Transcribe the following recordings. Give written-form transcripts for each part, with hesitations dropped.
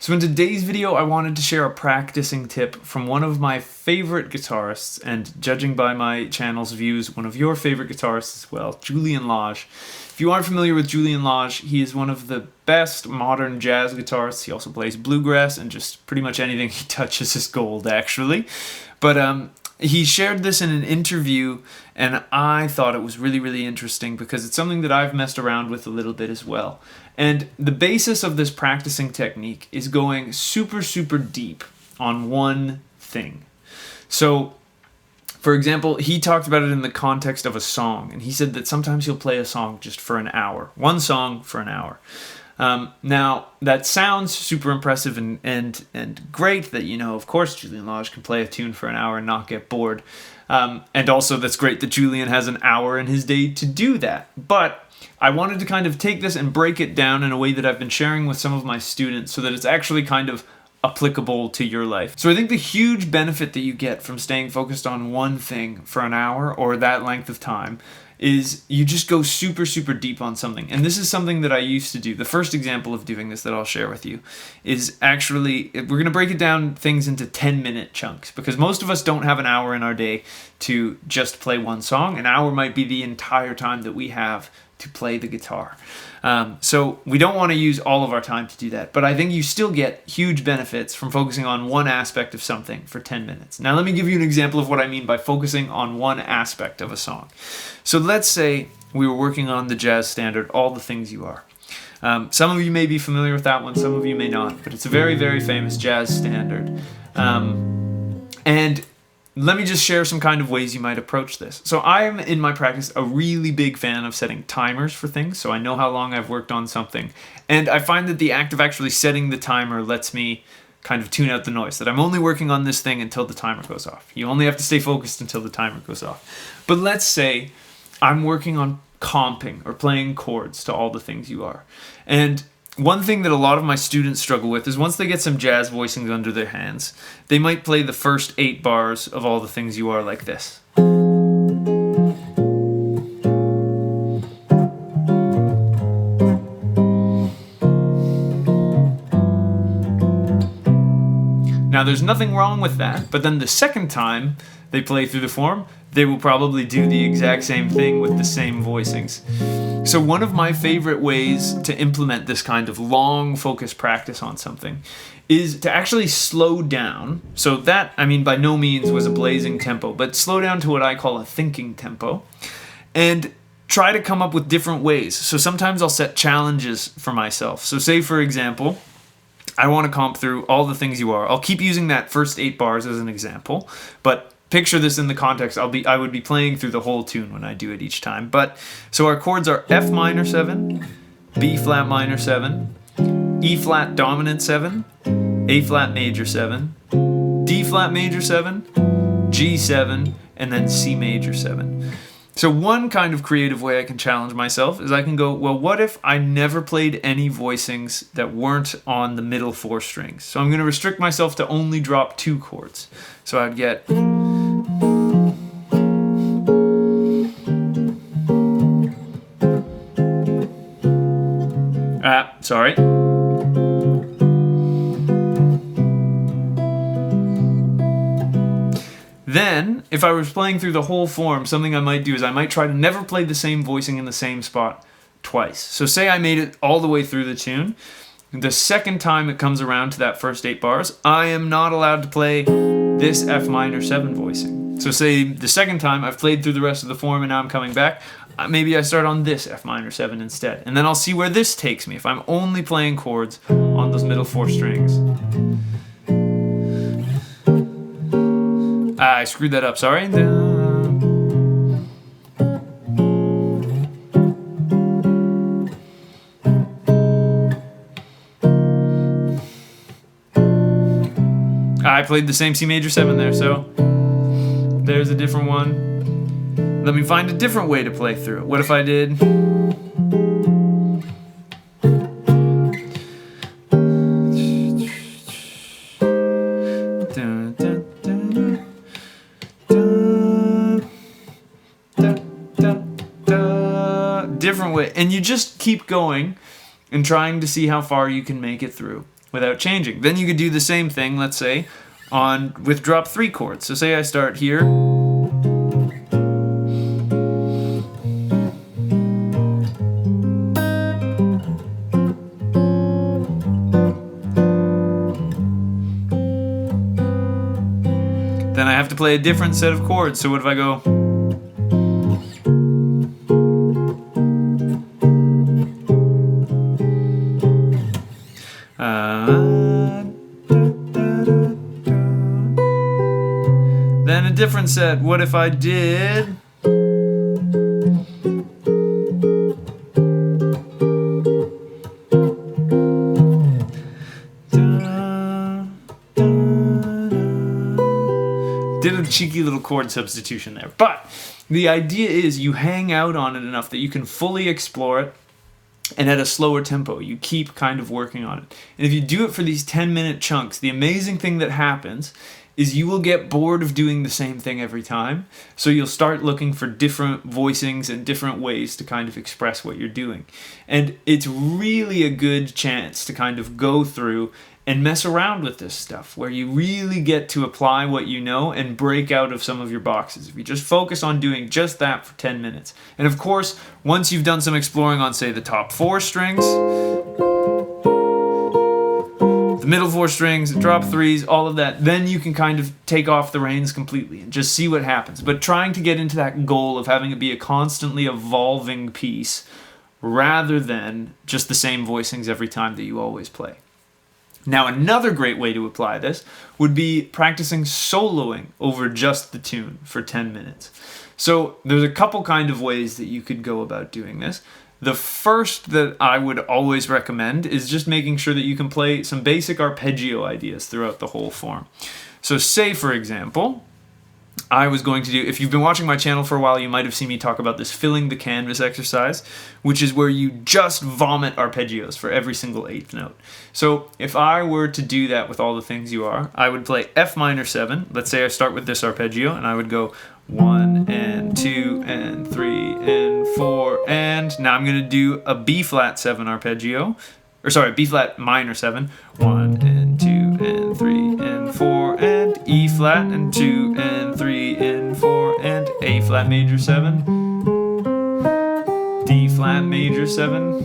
So in today's video, I wanted to share a practicing tip from one of my favorite guitarists, and judging by my channel's views, one of your favorite guitarists as well, Julian Lage. If you aren't familiar with Julian Lage, he is one of the best modern jazz guitarists. He also plays bluegrass, and just pretty much anything he touches is gold, actually. But he shared this in an interview, and I thought it was really, really interesting because it's something that I've messed around with a little bit as well. And the basis of this practicing technique is going super, super deep on one thing. So, for example, he talked about it in the context of a song, and he said that sometimes he'll play a song just for an hour. One song for an hour. Now, that sounds super impressive and great that, of course Julian Lage can play a tune for an hour and not get bored. And also that's great that Julian has an hour in his day to do that. But I wanted to kind of take this and break it down in a way that I've been sharing with some of my students so that it's actually kind of applicable to your life. So I think the huge benefit that you get from staying focused on one thing for an hour or that length of time is you just go super, super deep on something. And this is something that I used to do. The first example of doing this that I'll share with you is actually, we're going to break it down things into 10-minute chunks, because most of us don't have an hour in our day to just play one song. An hour might be the entire time that we have to play the guitar. So we don't want to use all of our time to do that, but I think you still get huge benefits from focusing on one aspect of something for 10 minutes. Now let me give you an example of what I mean by focusing on one aspect of a song. So let's say we were working on the jazz standard, All the Things You Are. Some of you may be familiar with that one, some of you may not, but it's a very, very famous jazz standard. And let me just share some kind of ways you might approach this. So I'm, in my practice, a really big fan of setting timers for things, so I know how long I've worked on something. And I find that the act of actually setting the timer lets me kind of tune out the noise, that I'm only working on this thing until the timer goes off. You only have to stay focused until the timer goes off. But let's say I'm working on comping or playing chords to All the Things You Are. And one thing that a lot of my students struggle with is once they get some jazz voicings under their hands, they might play the first 8 bars of All the Things You Are like this. Now there's nothing wrong with that, but then the second time they play through the form, they will probably do the exact same thing with the same voicings. So one of my favorite ways to implement this kind of long focus practice on something is to actually slow down. So that, by no means was a blazing tempo, but slow down to what I call a thinking tempo and try to come up with different ways. So sometimes I'll set challenges for myself. So say, for example, I want to comp through All the Things You Are. I'll keep using that first 8 bars as an example, but picture this in the context. I would be playing through the whole tune when I do it each time. But so our chords are F minor 7, B flat minor 7, E flat dominant 7, A flat major 7, D flat major 7, G 7, and then C major 7. So one kind of creative way I can challenge myself is I can go, well, what if I never played any voicings that weren't on the middle 4 strings? So I'm going to restrict myself to only drop 2 chords. So I'd get... sorry. Then, if I was playing through the whole form, something I might do is I might try to never play the same voicing in the same spot twice. So say I made it all the way through the tune. The second time it comes around to that first 8 bars, I am not allowed to play this F minor 7 voicing. So say the second time I've played through the rest of the form and now I'm coming back, maybe I start on this F minor 7 instead. And then I'll see where this takes me if I'm only playing chords on those middle 4 strings. I screwed that up, sorry. I played the same C major 7 there, so there's a different one. Let me find a different way to play through it. What if I did... different way, and you just keep going and trying to see how far you can make it through. without changing. Then you could do the same thing, let's say, with drop 3 chords. So say I start here. Then I have to play a different set of chords. So what if I go? Then a different set. What if I did? Did a cheeky little chord substitution there. But the idea is you hang out on it enough that you can fully explore it, and at a slower tempo. You keep kind of working on it. And if you do it for these 10-minute chunks, the amazing thing that happens is you will get bored of doing the same thing every time. So you'll start looking for different voicings and different ways to kind of express what you're doing. And it's really a good chance to kind of go through and mess around with this stuff, where you really get to apply what you know and break out of some of your boxes. If you just focus on doing just that for 10 minutes. And of course, once you've done some exploring on, say, the top 4 strings, the middle 4 strings, drop 3s, all of that, then you can kind of take off the reins completely and just see what happens. But trying to get into that goal of having it be a constantly evolving piece rather than just the same voicings every time that you always play. Now, another great way to apply this would be practicing soloing over just the tune for 10 minutes. So there's a couple kind of ways that you could go about doing this. The first that I would always recommend is just making sure that you can play some basic arpeggio ideas throughout the whole form. So say, for example, I was going to do, if you've been watching my channel for a while, you might have seen me talk about this filling the canvas exercise, which is where you just vomit arpeggios for every single 8th note. So if I were to do that with all the things you are, I would play F minor 7. Let's say I start with this arpeggio, and I would go 1 and 2 and 3 and 4, and now I'm going to do a B flat 7 arpeggio, or sorry, B flat minor 7, 1 and 2 and 3 and 4, and E flat and 2 and 3 and 4, and A flat major 7, D flat major 7,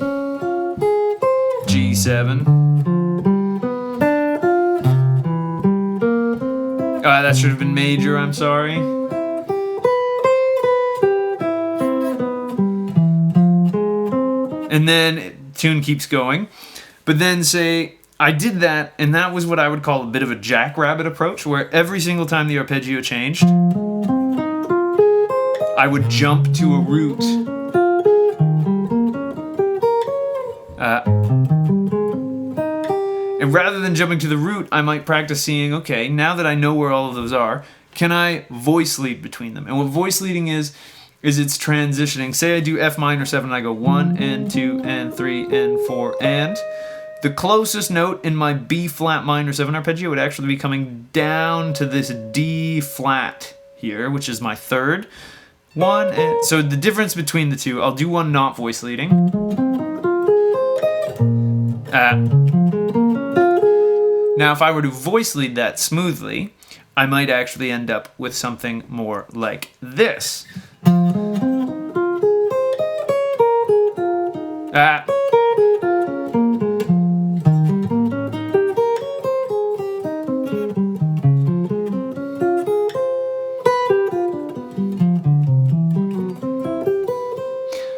G7. That should have been major, I'm sorry. And then tune keeps going. But then say, I did that, and that was what I would call a bit of a jackrabbit approach, where every single time the arpeggio changed, I would jump to a root. And rather than jumping to the root, I might practice seeing, okay, now that I know where all of those are, can I voice lead between them? And what voice leading is it's transitioning. Say I do F minor 7, and I go 1 and 2 and 3 and 4, and the closest note in my B flat minor 7 arpeggio would actually be coming down to this D flat here, which is my 3rd. 1 and so the difference between the two, I'll do one not voice leading. Now, if I were to voice lead that smoothly, I might actually end up with something more like this.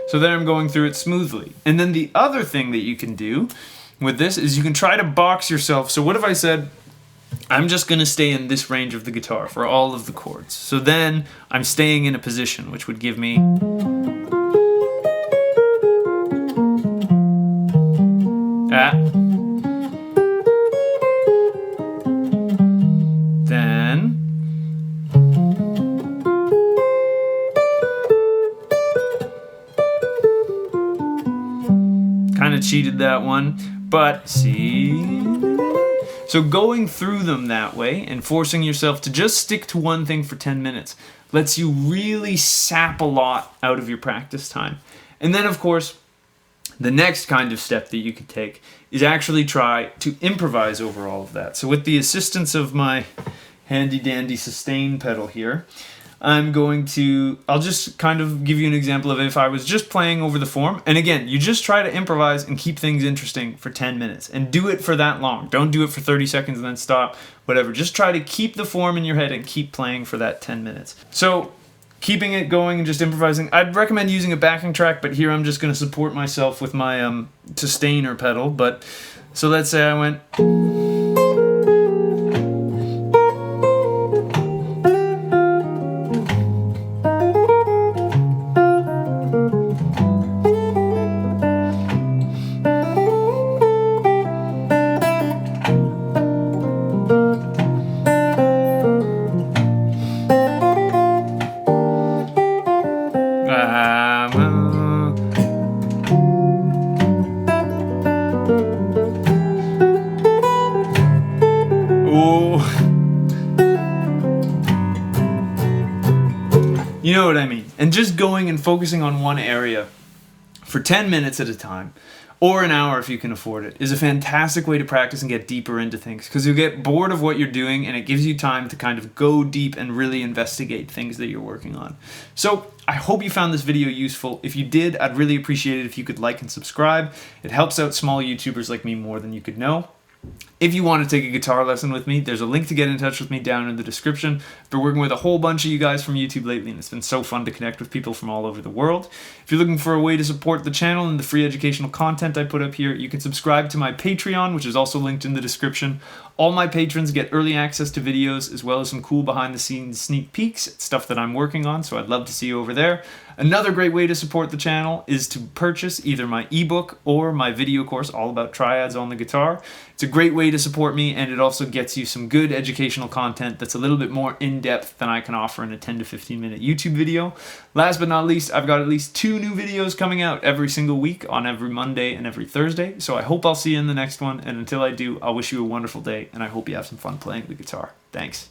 So there I'm going through it smoothly. And then the other thing that you can do with this is you can try to box yourself. So what if I said, I'm just going to stay in this range of the guitar for all of the chords. So then I'm staying in a position which would give me then kind of cheated that one, but see. So going through them that way and forcing yourself to just stick to one thing for 10 minutes lets you really sap a lot out of your practice time. And then, of course, the next kind of step that you could take is actually try to improvise over all of that. So with the assistance of my handy dandy sustain pedal here, I'll just kind of give you an example of if I was just playing over the form. And again, you just try to improvise and keep things interesting for 10 minutes and do it for that long. Don't do it for 30 seconds and then stop, whatever. Just try to keep the form in your head and keep playing for that 10 minutes. So keeping it going and just improvising, I'd recommend using a backing track, but here I'm just going to support myself with my sustainer pedal. But so let's say I went... You know what I mean? And just going and focusing on one area for 10 minutes at a time, or an hour if you can afford it, is a fantastic way to practice and get deeper into things, because you get bored of what you're doing and it gives you time to kind of go deep and really investigate things that you're working on. So I hope you found this video useful. If you did, I'd really appreciate it if you could like and subscribe. It helps out small YouTubers like me more than you could know. If you want to take a guitar lesson with me, there's a link to get in touch with me down in the description. I've been working with a whole bunch of you guys from YouTube lately, and it's been so fun to connect with people from all over the world. If you're looking for a way to support the channel and the free educational content I put up here, you can subscribe to my Patreon, which is also linked in the description. All my patrons get early access to videos, as well as some cool behind-the-scenes sneak peeks at stuff that I'm working on, so I'd love to see you over there. Another great way to support the channel is to purchase either my ebook or my video course all about triads on the guitar. It's a great way to support me, and it also gets you some good educational content that's a little bit more in-depth than I can offer in a 10 to 15 minute YouTube video. Last but not least, I've got at least 2 new videos coming out every single week on every Monday and every Thursday, so I hope I'll see you in the next one, and until I do, I'll wish you a wonderful day, and I hope you have some fun playing the guitar. Thanks.